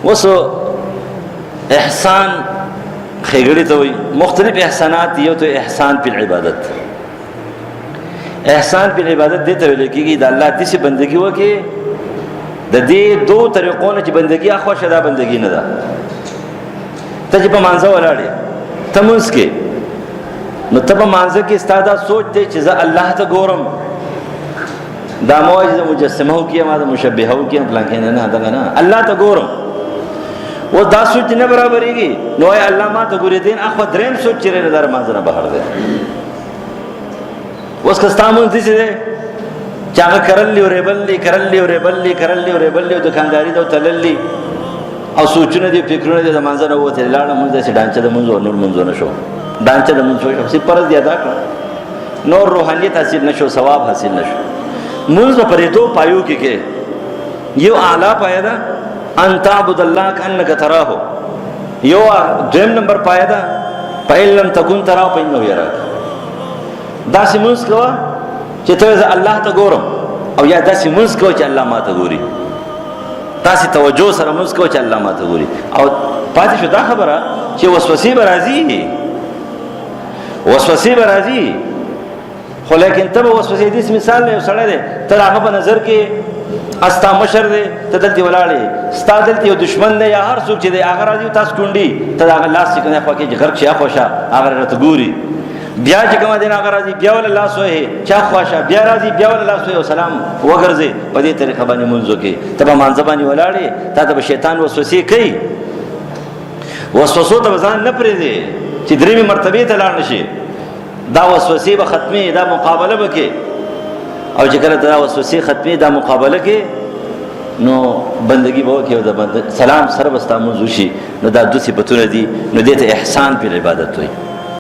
وسو احسان خیګړی ته وي مختلف احسانات یو ته احسان په عبادت. احسان په عبادت دې ته ویل کېږي د الله د سي بندگی وکي د دې دوه طریقو نه چې بندگی اخوا شدا بندگی نه ده. ته چې په مانځه ولاړې ته مونږ کې نو ته په مانځه کې ستاده سوچ دی چې زه الله ته ګورم دا موجه مجسمه کې ما د مشبهه کې پلان کې نه دا نه الله ته ګورم و دا سوچ نه برابرېږي نو اي الله ما ته ګورې دین اخو دریم سوچ چې نه در مانځه نه بهر دی. اوس کستامون دي چې چاغه کرلې او ریبلې کرلې او ریبلې کرلې او ریبلې دکانداري د تللې او سوچونه دي فکرونه دي د مانځه نه وته لاړه مونږ د ډانچه د مونږ نور مونږ نه شو ډانچه د مونږ شو چې پرز دی ادا کړ نور روحانيت حاصل نشو ثواب حاصل نشو. مونږ په پرې دوه پایو کې یو اعلی پایا ده ان تعبد الله كانك تراه یو دویم نمبر پایا ده فإن لم تكن تراه فإنه يراك. دا سیمونس کوا چې ته الله ته ګورم او یا دا سیمونس کوا چې الله ما ته ګوري. تاسو توجه سره مونږ کو چې الله ما ته ګوري او پاتې شو دا خبره چې وسوسې به راځي خو لیکن ته وسوسې دې مثال نه سره ده ته هغه په نظر کې استا مشر دې ته دلته ولاړې ستا دلته یو دشمن دی یا هر څوک چې دی هغه راځي تاسو کونډي ته هغه لاس کې نه خو کې غرق شي خوشا هغه راته ګوري بیا چې کوم دین هغه راځي بیا ول الله سوې چا خوشا بیا راځي بیا ول الله سوې سلام وګرځي په دې طریقه باندې منځو کې ته په مانځ باندې ولاړې ته شیطان وسوسې کوي وسوسو ته ځان نه پرېږدي چې درېمه مرتبه ته لاړ نشي دا وسوسې به ختمي دا مقابله وکي او چې کله دا وسوسې ختمي دا مقابله کې نو بندگی به وکي او د سلام سره بستا منځو شي نو دا دوه صفاتونه دي نو دې ته احسان په عبادت وایي.